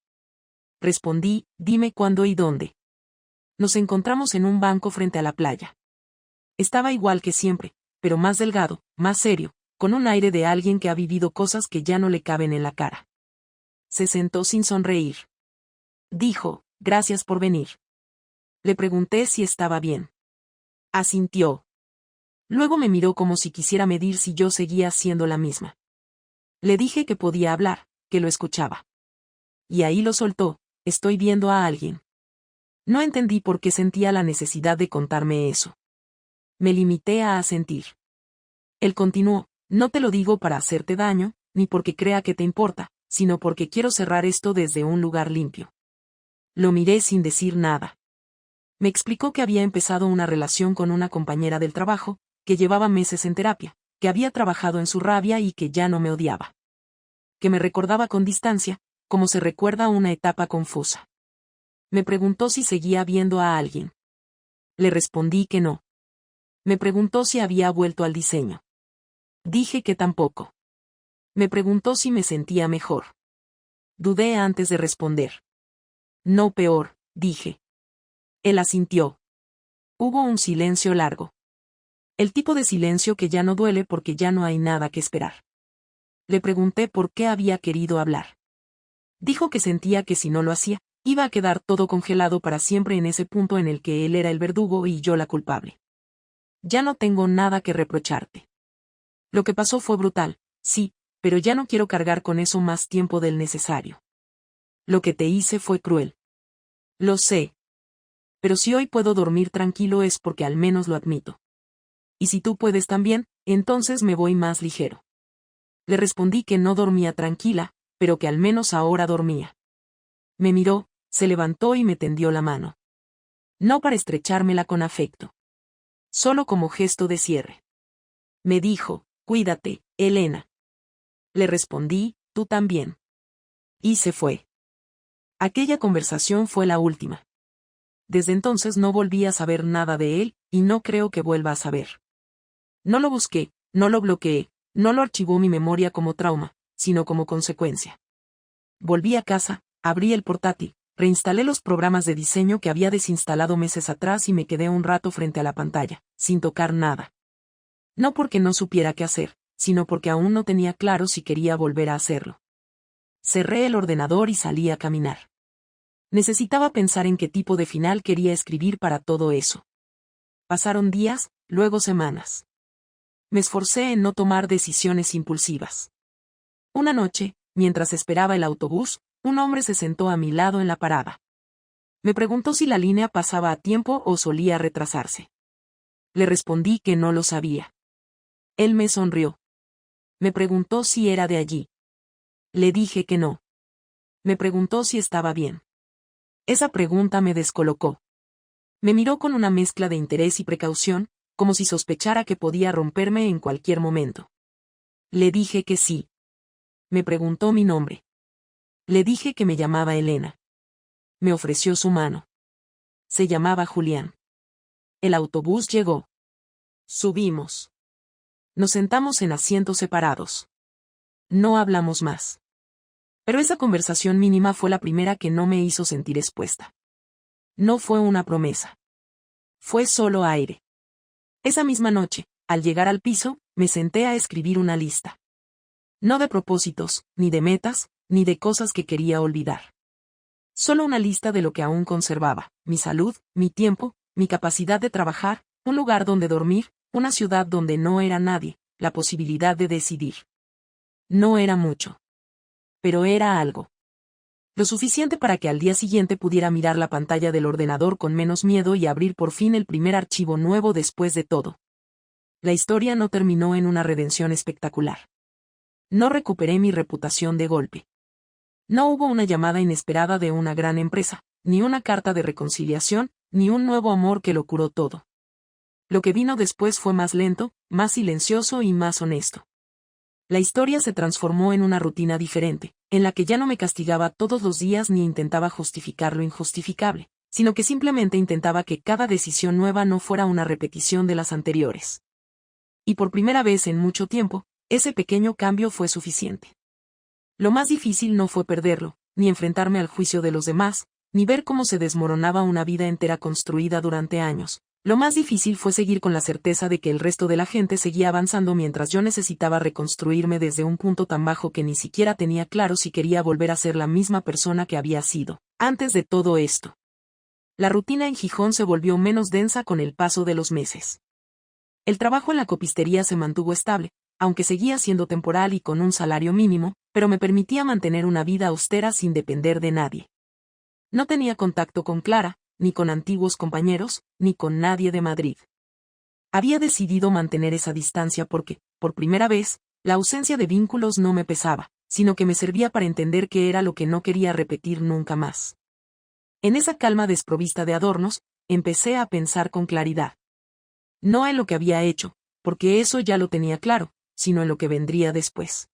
Respondí: dime cuándo y dónde. Nos encontramos en un banco frente a la playa. Estaba igual que siempre, pero más delgado, más serio, con un aire de alguien que ha vivido cosas que ya no le caben en la cara. Se sentó sin sonreír. Dijo: gracias por venir. Le pregunté si estaba bien. Asintió. Luego me miró como si quisiera medir si yo seguía siendo la misma. Le dije que podía hablar, que lo escuchaba. Y ahí lo soltó: estoy viendo a alguien. No entendí por qué sentía la necesidad de contarme eso. Me limité a asentir. Él continuó: no te lo digo para hacerte daño, ni porque crea que te importa, sino porque quiero cerrar esto desde un lugar limpio. Lo miré sin decir nada. Me explicó que había empezado una relación con una compañera del trabajo, que llevaba meses en terapia, que había trabajado en su rabia y que ya no me odiaba. Que me recordaba con distancia, como se recuerda una etapa confusa. Me preguntó si seguía viendo a alguien. Le respondí que no. Me preguntó si había vuelto al diseño. Dije que tampoco. Me preguntó si me sentía mejor. Dudé antes de responder. No, peor, dije. Él asintió. Hubo un silencio largo. El tipo de silencio que ya no duele porque ya no hay nada que esperar. Le pregunté por qué había querido hablar. Dijo que sentía que si no lo hacía, iba a quedar todo congelado para siempre en ese punto en el que él era el verdugo y yo la culpable. Ya no tengo nada que reprocharte. Lo que pasó fue brutal, sí, pero ya no quiero cargar con eso más tiempo del necesario. Lo que te hice fue cruel. Lo sé. Pero si hoy puedo dormir tranquilo es porque al menos lo admito. Y si tú puedes también, entonces me voy más ligero. Le respondí que no dormía tranquila, pero que al menos ahora dormía. Me miró, se levantó y me tendió la mano. No para estrechármela con afecto. Solo como gesto de cierre. Me dijo: cuídate, Elena. Le respondí: tú también. Y se fue. Aquella conversación fue la última. Desde entonces no volví a saber nada de él, y no creo que vuelva a saber. No lo busqué, no lo bloqueé, no lo archivó mi memoria como trauma, sino como consecuencia. Volví a casa, abrí el portátil, reinstalé los programas de diseño que había desinstalado meses atrás y me quedé un rato frente a la pantalla, sin tocar nada. No porque no supiera qué hacer, sino porque aún no tenía claro si quería volver a hacerlo. Cerré el ordenador y salí a caminar. Necesitaba pensar en qué tipo de final quería escribir para todo eso. Pasaron días, luego semanas. Me esforcé en no tomar decisiones impulsivas. Una noche, mientras esperaba el autobús, un hombre se sentó a mi lado en la parada. Me preguntó si la línea pasaba a tiempo o solía retrasarse. Le respondí que no lo sabía. Él me sonrió. Me preguntó si era de allí. Le dije que no. Me preguntó si estaba bien. Esa pregunta me descolocó. Me miró con una mezcla de interés y precaución, como si sospechara que podía romperme en cualquier momento. Le dije que sí. Me preguntó mi nombre. Le dije que me llamaba Elena. Me ofreció su mano. Se llamaba Julián. El autobús llegó. Subimos. Nos sentamos en asientos separados. No hablamos más. Pero esa conversación mínima fue la primera que no me hizo sentir expuesta. No fue una promesa. Fue solo aire. Esa misma noche, al llegar al piso, me senté a escribir una lista. No de propósitos, ni de metas, ni de cosas que quería olvidar. Solo una lista de lo que aún conservaba: mi salud, mi tiempo, mi capacidad de trabajar, un lugar donde dormir, una ciudad donde no era nadie, la posibilidad de decidir. No era mucho. Pero era algo. Lo suficiente para que al día siguiente pudiera mirar la pantalla del ordenador con menos miedo y abrir por fin el primer archivo nuevo después de todo. La historia no terminó en una redención espectacular. No recuperé mi reputación de golpe. No hubo una llamada inesperada de una gran empresa, ni una carta de reconciliación, ni un nuevo amor que lo curó todo. Lo que vino después fue más lento, más silencioso y más honesto. La historia se transformó en una rutina diferente, en la que ya no me castigaba todos los días ni intentaba justificar lo injustificable, sino que simplemente intentaba que cada decisión nueva no fuera una repetición de las anteriores. Y por primera vez en mucho tiempo, ese pequeño cambio fue suficiente. Lo más difícil no fue perderlo, ni enfrentarme al juicio de los demás, ni ver cómo se desmoronaba una vida entera construida durante años. Lo más difícil fue seguir con la certeza de que el resto de la gente seguía avanzando mientras yo necesitaba reconstruirme desde un punto tan bajo que ni siquiera tenía claro si quería volver a ser la misma persona que había sido antes de todo esto. La rutina en Gijón se volvió menos densa con el paso de los meses. El trabajo en la copistería se mantuvo estable, aunque seguía siendo temporal y con un salario mínimo, pero me permitía mantener una vida austera sin depender de nadie. No tenía contacto con Clara, ni con antiguos compañeros, ni con nadie de Madrid. Había decidido mantener esa distancia porque, por primera vez, la ausencia de vínculos no me pesaba, sino que me servía para entender qué era lo que no quería repetir nunca más. En esa calma desprovista de adornos, empecé a pensar con claridad. No en lo que había hecho, porque eso ya lo tenía claro, sino en lo que vendría después.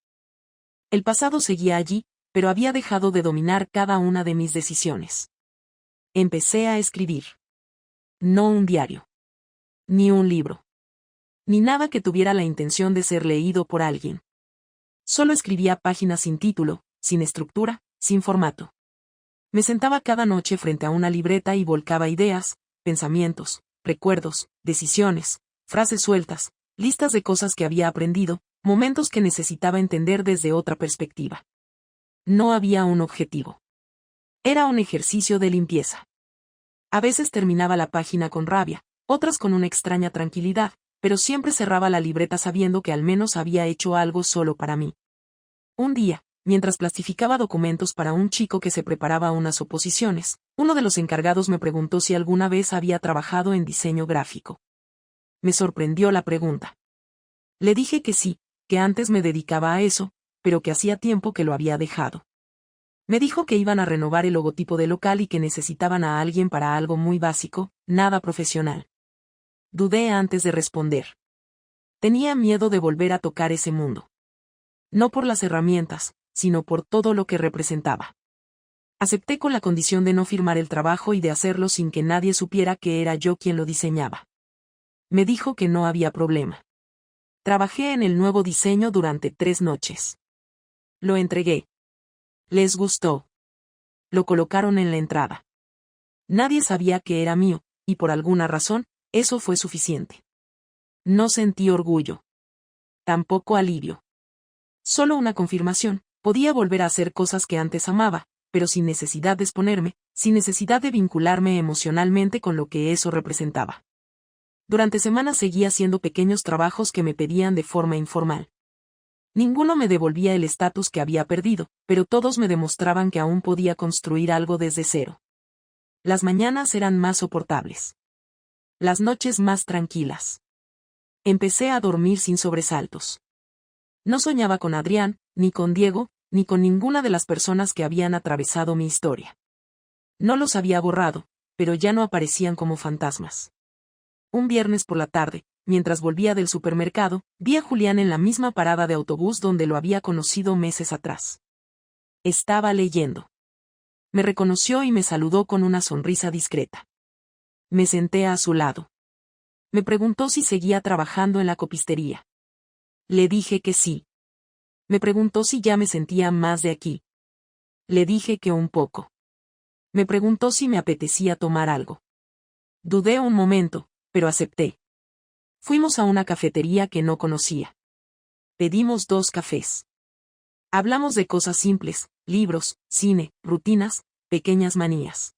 El pasado seguía allí, pero había dejado de dominar cada una de mis decisiones. Empecé a escribir. No un diario. Ni un libro. Ni nada que tuviera la intención de ser leído por alguien. Solo escribía páginas sin título, sin estructura, sin formato. Me sentaba cada noche frente a una libreta y volcaba ideas, pensamientos, recuerdos, decisiones, frases sueltas, listas de cosas que había aprendido, momentos que necesitaba entender desde otra perspectiva. No había un objetivo. Era un ejercicio de limpieza. A veces terminaba la página con rabia, otras con una extraña tranquilidad, pero siempre cerraba la libreta sabiendo que al menos había hecho algo solo para mí. Un día, mientras plastificaba documentos para un chico que se preparaba a unas oposiciones, uno de los encargados me preguntó si alguna vez había trabajado en diseño gráfico. Me sorprendió la pregunta. Le dije que sí, que antes me dedicaba a eso, pero que hacía tiempo que lo había dejado. Me dijo que iban a renovar el logotipo del local y que necesitaban a alguien para algo muy básico, nada profesional. Dudé antes de responder. Tenía miedo de volver a tocar ese mundo. No por las herramientas, sino por todo lo que representaba. Acepté con la condición de no firmar el trabajo y de hacerlo sin que nadie supiera que era yo quien lo diseñaba. Me dijo que no había problema. Trabajé en el nuevo diseño durante 3 noches. Lo entregué. Les gustó. Lo colocaron en la entrada. Nadie sabía que era mío, y por alguna razón, eso fue suficiente. No sentí orgullo. Tampoco alivio. Solo una confirmación: podía volver a hacer cosas que antes amaba, pero sin necesidad de exponerme, sin necesidad de vincularme emocionalmente con lo que eso representaba. Durante semanas seguía haciendo pequeños trabajos que me pedían de forma informal. Ninguno me devolvía el estatus que había perdido, pero todos me demostraban que aún podía construir algo desde cero. Las mañanas eran más soportables. Las noches más tranquilas. Empecé a dormir sin sobresaltos. No soñaba con Adrián, ni con Diego, ni con ninguna de las personas que habían atravesado mi historia. No los había borrado, pero ya no aparecían como fantasmas. Un viernes por la tarde, mientras volvía del supermercado, vi a Julián en la misma parada de autobús donde lo había conocido meses atrás. Estaba leyendo. Me reconoció y me saludó con una sonrisa discreta. Me senté a su lado. Me preguntó si seguía trabajando en la copistería. Le dije que sí. Me preguntó si ya me sentía más de aquí. Le dije que un poco. Me preguntó si me apetecía tomar algo. Dudé un momento, pero acepté. Fuimos a una cafetería que no conocía. Pedimos 2 cafés. Hablamos de cosas simples, libros, cine, rutinas, pequeñas manías.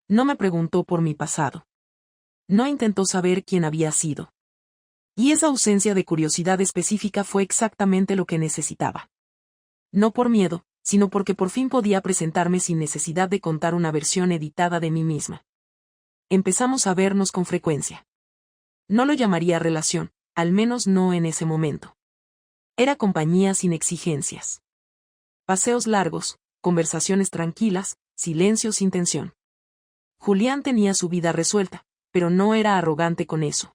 No me preguntó por mi pasado. No intentó saber quién había sido. Y esa ausencia de curiosidad específica fue exactamente lo que necesitaba. No por miedo, sino porque por fin podía presentarme sin necesidad de contar una versión editada de mí misma. Empezamos a vernos con frecuencia. No lo llamaría relación, al menos no en ese momento. Era compañía sin exigencias. Paseos largos, conversaciones tranquilas, silencio sin tensión. Julián tenía su vida resuelta, pero no era arrogante con eso.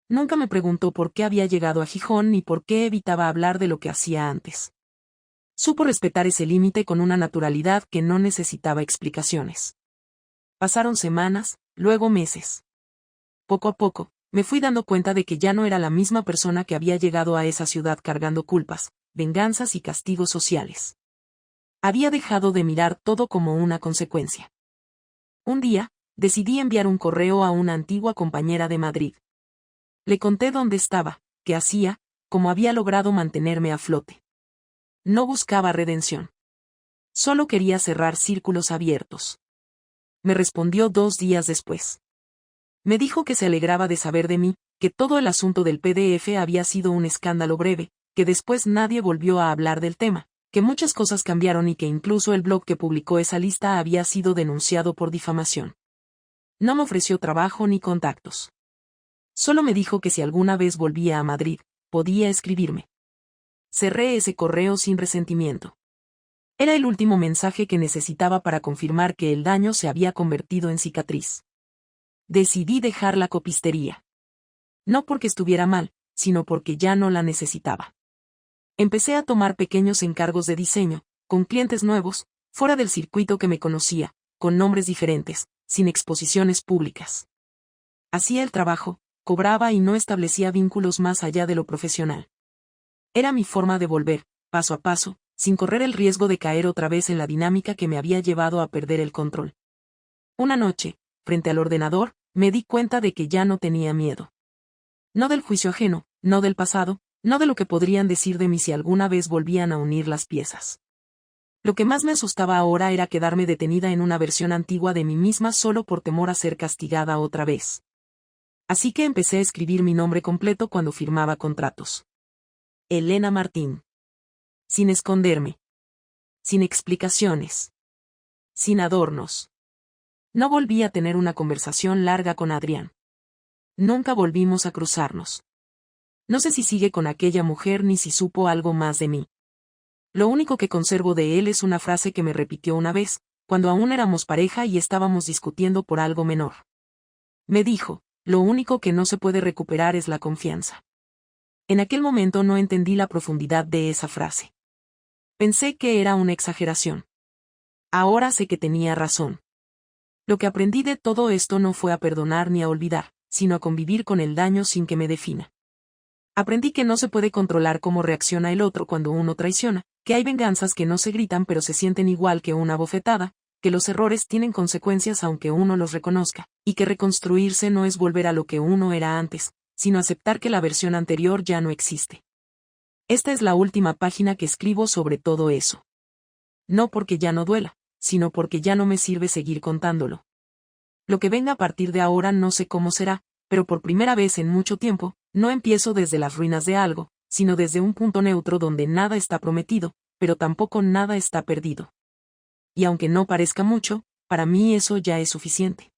Nunca me preguntó por qué había llegado a Gijón ni por qué evitaba hablar de lo que hacía antes. Supo respetar ese límite con una naturalidad que no necesitaba explicaciones. Pasaron semanas, luego meses. Poco a poco, me fui dando cuenta de que ya no era la misma persona que había llegado a esa ciudad cargando culpas, venganzas y castigos sociales. Había dejado de mirar todo como una consecuencia. Un día, decidí enviar un correo a una antigua compañera de Madrid. Le conté dónde estaba, qué hacía, cómo había logrado mantenerme a flote. No buscaba redención. Solo quería cerrar círculos abiertos. Me respondió 2 días después. Me dijo que se alegraba de saber de mí, que todo el asunto del PDF había sido un escándalo breve, que después nadie volvió a hablar del tema, que muchas cosas cambiaron y que incluso el blog que publicó esa lista había sido denunciado por difamación. No me ofreció trabajo ni contactos. Solo me dijo que si alguna vez volvía a Madrid, podía escribirme. Cerré ese correo sin resentimiento. Era el último mensaje que necesitaba para confirmar que el daño se había convertido en cicatriz. Decidí dejar la copistería. No porque estuviera mal, sino porque ya no la necesitaba. Empecé a tomar pequeños encargos de diseño, con clientes nuevos, fuera del circuito que me conocía, con nombres diferentes, sin exposiciones públicas. Hacía el trabajo, cobraba y no establecía vínculos más allá de lo profesional. Era mi forma de volver, paso a paso, sin correr el riesgo de caer otra vez en la dinámica que me había llevado a perder el control. Una noche, frente al ordenador, me di cuenta de que ya no tenía miedo. No del juicio ajeno, no del pasado, no de lo que podrían decir de mí si alguna vez volvían a unir las piezas. Lo que más me asustaba ahora era quedarme detenida en una versión antigua de mí misma solo por temor a ser castigada otra vez. Así que empecé a escribir mi nombre completo cuando firmaba contratos. Elena Martín. Sin esconderme. Sin explicaciones. Sin adornos. No volví a tener una conversación larga con Adrián. Nunca volvimos a cruzarnos. No sé si sigue con aquella mujer ni si supo algo más de mí. Lo único que conservo de él es una frase que me repitió una vez, cuando aún éramos pareja y estábamos discutiendo por algo menor. Me dijo, lo único que no se puede recuperar es la confianza. En aquel momento no entendí la profundidad de esa frase. Pensé que era una exageración. Ahora sé que tenía razón. Lo que aprendí de todo esto no fue a perdonar ni a olvidar, sino a convivir con el daño sin que me defina. Aprendí que no se puede controlar cómo reacciona el otro cuando uno traiciona, que hay venganzas que no se gritan pero se sienten igual que una bofetada, que los errores tienen consecuencias aunque uno los reconozca, y que reconstruirse no es volver a lo que uno era antes, sino aceptar que la versión anterior ya no existe. Esta es la última página que escribo sobre todo eso. No porque ya no duela, sino porque ya no me sirve seguir contándolo. Lo que venga a partir de ahora no sé cómo será, pero por primera vez en mucho tiempo, no empiezo desde las ruinas de algo, sino desde un punto neutro donde nada está prometido, pero tampoco nada está perdido. Y aunque no parezca mucho, para mí eso ya es suficiente.